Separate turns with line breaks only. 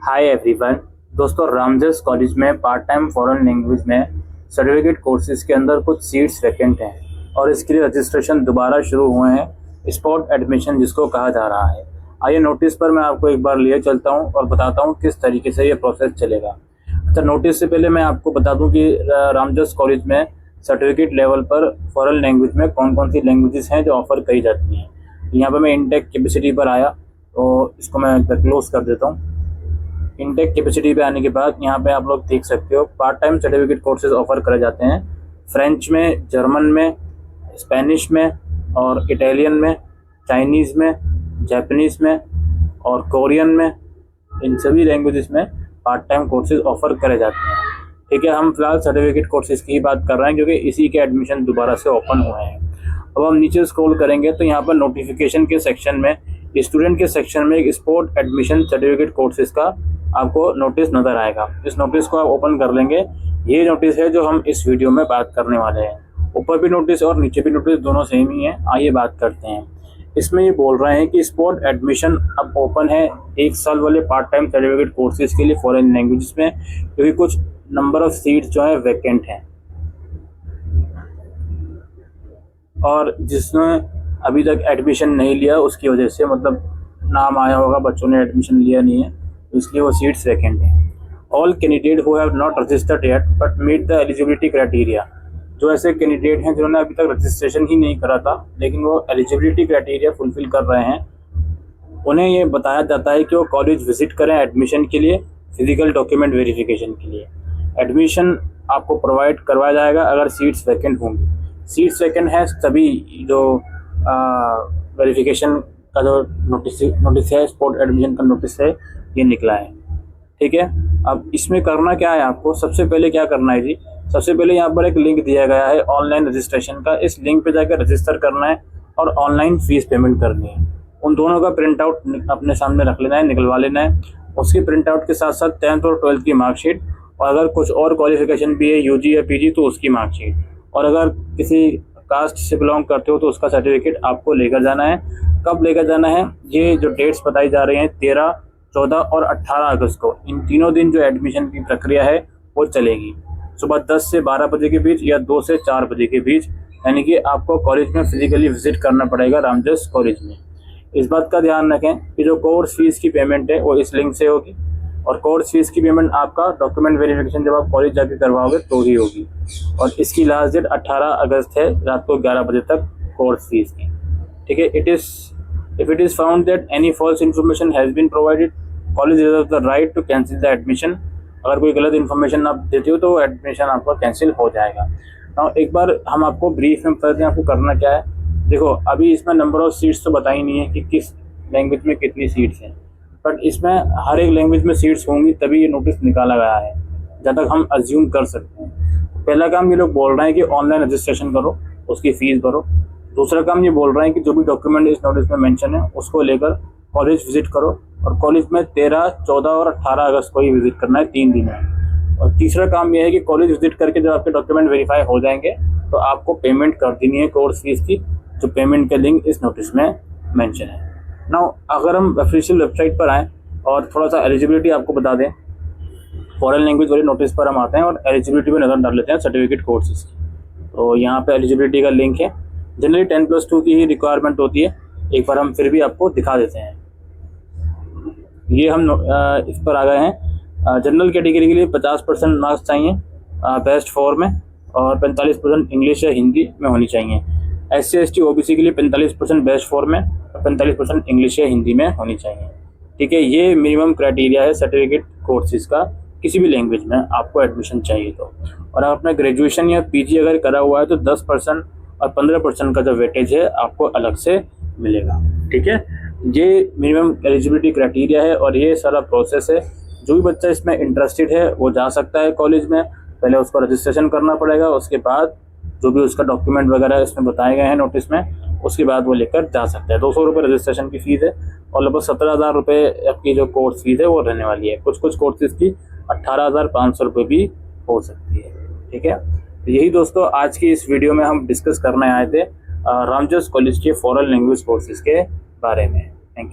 Hi everyone. दोस्तों, Ramjas college में part time foreign language में सर्टिफिकेट कोर्सेज के अंदर कुछ सीट्स वैकेंट हैं और इसके लिए रजिस्ट्रेशन दोबारा शुरू हुए हैं, स्पॉट एडमिशन जिसको कहा जा रहा है। आइए नोटिस पर मैं आपको एक बार लिए चलता हूं और बताता हूं किस तरीके से ये प्रोसेस चलेगा। अच्छा, नोटिस से पहले मैं आपको बता दूं कि रामजस कॉलेज में सर्टिफिकेट लेवल पर फॉरेन लैंग्वेज में कौन कौन सी लैंग्वेजेस हैं जो ऑफर करी जाती हैं। यहाँ पर मैं इनटेक कैपेसिटी पर आया तो इसको मैं क्लोज कर देता हूँ। इनटेक कैपेसिटी पे आने के बाद यहाँ पे आप लोग देख सकते हो part time certificate courses offer करे जाते हैं फ्रेंच में, जर्मन में, स्पेनिश में और इटालियन में, चाइनीज़ में, जापानीज़ में और कोरियन में। इन सभी लैंग्वेजेस में पार्ट टाइम कोर्सेज ऑफर करे जाते हैं। ठीक है, हम फिलहाल सर्टिफिकेट कोर्सेज की ही बात कर रहे हैं क्योंकि इसी के एडमिशन दोबारा से ओपन हुए हैं। अब हम नीचे स्क्रॉल करेंगे तो यहाँ पर नोटिफिकेशन के सेक्शन में, स्टूडेंट के सेक्शन में एक स्पोर्ट एडमिशन सर्टिफिकेट कोर्सेज का आपको नोटिस नज़र आएगा। इस नोटिस को आप ओपन कर लेंगे। ये नोटिस है जो हम इस वीडियो में बात करने वाले हैं। ऊपर भी नोटिस और नीचे भी नोटिस दोनों सेम ही है। आइए बात करते हैं। इसमें ये बोल रहे हैं कि स्पोर्ट एडमिशन अब ओपन है 1 साल वाले पार्ट टाइम सर्टिफिकेट कोर्सेज के लिए फॉरेन लैंग्वेजेस में, क्योंकि कुछ नंबर ऑफ सीट्स जो है वैकेंट हैं और जिसने अभी तक एडमिशन नहीं लिया उसकी वजह से, मतलब नाम आया होगा, बच्चों ने एडमिशन लिया नहीं है इसलिए वो सीट्स वैकेंट हैं। All candidate who have not registered yet but meet the eligibility criteria, जो ऐसे कैंडिडेट हैं जिन्होंने अभी तक रजिस्ट्रेशन ही नहीं करा था लेकिन वो एलिजिबिलिटी क्राइटेरिया फुलफिल कर रहे हैं, उन्हें ये बताया जाता है कि वो कॉलेज विजिट करें एडमिशन के लिए, फिजिकल डॉक्यूमेंट वेरिफिकेशन के लिए। एडमिशन आपको प्रोवाइड करवाया जाएगा अगर सीट्स वैकेंट होंगी। सीट्स वैकेंट है तभी जो वेरिफिकेशन का जो नोटिस है, स्पॉट एडमिशन का नोटिस है, ये निकला है। ठीक है, अब इसमें करना क्या है, आपको सबसे पहले क्या करना है जी, सबसे पहले यहाँ पर एक लिंक दिया गया है ऑनलाइन रजिस्ट्रेशन का। इस लिंक पे जाकर रजिस्टर करना है और ऑनलाइन फीस पेमेंट करनी है। उन दोनों का प्रिंट आउट अपने सामने रख लेना है, निकलवा लेना है। उसकी प्रिंट आउट के साथ साथ 10th और 12th की मार्कशीट, और अगर कुछ और क्वालिफिकेशन भी है यूजी या पीजी तो उसकी मार्कशीट, और अगर किसी कास्ट से बिलोंग करते हो तो उसका सर्टिफिकेट आपको लेकर जाना है। कब लेकर जाना है, ये जो डेट्स बताई जा रही हैं 13, 14 और 18 अगस्त को, इन तीनों दिन जो एडमिशन की प्रक्रिया है वो चलेगी। सुबह 10 से 12 बजे के बीच या 2 से 4 बजे के बीच, यानी कि आपको कॉलेज में फिजिकली विजिट करना पड़ेगा रामजस कॉलेज में। इस बात का ध्यान रखें कि जो कोर्स फीस की पेमेंट है वो इस लिंक से होगी, और कोर्स फीस की पेमेंट आपका डॉक्यूमेंट वेरिफिकेशन जब आप कॉलेज जाके करवाओगे तो ही होगी, और इसकी लास्ट डेट 18 अगस्त है रात को 11 बजे तक कोर्स फीस की। ठीक है, if it is found that any false information has been provided, college reserves the right to cancel the admission। अगर कोई गलत इन्फॉर्मेशन आप देते हो तो एडमिशन आपका कैंसिल हो जाएगा। now, एक बार हम आपको ब्रीफ में बताते हैं आपको करना क्या है। देखो, अभी इसमें नंबर ऑफ सीट्स तो बताई नहीं है कि किस लैंग्वेज में कितनी सीट्स हैं, बट इसमें हर एक लैंग्वेज में सीट्स होंगी तभी ये नोटिस निकाला गया है, जहाँ तक हम अज्यूम कर सकते हैं। पहला काम ये लोग बोल रहे हैं कि ऑनलाइन रजिस्ट्रेशन करो, उसकी फीस भरो। दूसरा काम ये बोल रहे हैं कि जो भी डॉक्यूमेंट इस नोटिस में मेंशन है उसको लेकर कॉलेज विजिट करो, और कॉलेज में 13, 14 और 18 अगस्त को ही विजिट करना है, 3 दिन में। और तीसरा काम ये है कि कॉलेज विजिट करके जब आपके डॉक्यूमेंट वेरीफाई हो जाएंगे तो आपको पेमेंट कर देनी है कोर्स फीस की, जो पेमेंट का लिंक इस नोटिस में मेंशन है। नाउ, अगर हम ऑफिशियल वेबसाइट पर आएँ और थोड़ा सा एलिजिबिलिटी आपको बता दें, फॉरेन लैंग्वेज वाले नोटिस पर हम आते हैं और एलिजिबिलिटी पर नज़र डाल लेते हैं सर्टिफिकेट कोर्सेज की। तो यहाँ पे एलिजिबिलिटी का लिंक है। जनरली 10+2 की ही रिक्वायरमेंट होती है। एक बार हम फिर भी आपको दिखा देते हैं। ये हम इस पर आ गए हैं। जनरल कैटेगरी के लिए 50% मार्क्स चाहिए बेस्ट 4 में, और 45% इंग्लिश या हिंदी में होनी चाहिए। SC ST OBC के लिए 45% बेस्ट 4 में और 45% इंग्लिश या हिंदी में होनी चाहिए। ठीक है, ये मिनिमम क्राइटेरिया है सर्टिफिकेट कोर्सेज का, किसी भी लैंग्वेज में आपको एडमिशन चाहिए तो। और आपने ग्रेजुएशन या PG अगर करा हुआ है तो 10% और 15% का जो वेटेज है आपको अलग से मिलेगा। ठीक है, ये मिनिमम एलिजिबिलिटी क्राइटेरिया है और ये सारा प्रोसेस है। जो भी बच्चा इसमें इंटरेस्टेड है वो जा सकता है कॉलेज में। पहले उसको रजिस्ट्रेशन करना पड़ेगा, उसके बाद जो भी उसका डॉक्यूमेंट वगैरह इसमें बताए गए हैं नोटिस में, उसके बाद वो लेकर जा सकता है। 200 रुपये रजिस्ट्रेशन की फ़ीस है और लगभग 17,000 रुपये आपकी जो कोर्स फीस है वो रहने वाली है। कुछ कोर्सेज की 18,500 रुपये भी हो सकती है। ठीक है, तो यही दोस्तों आज की इस वीडियो में हम डिस्कस करने आए थे रामजस कॉलेज के फॉरेन लैंग्वेज कोर्सेज के बारे में।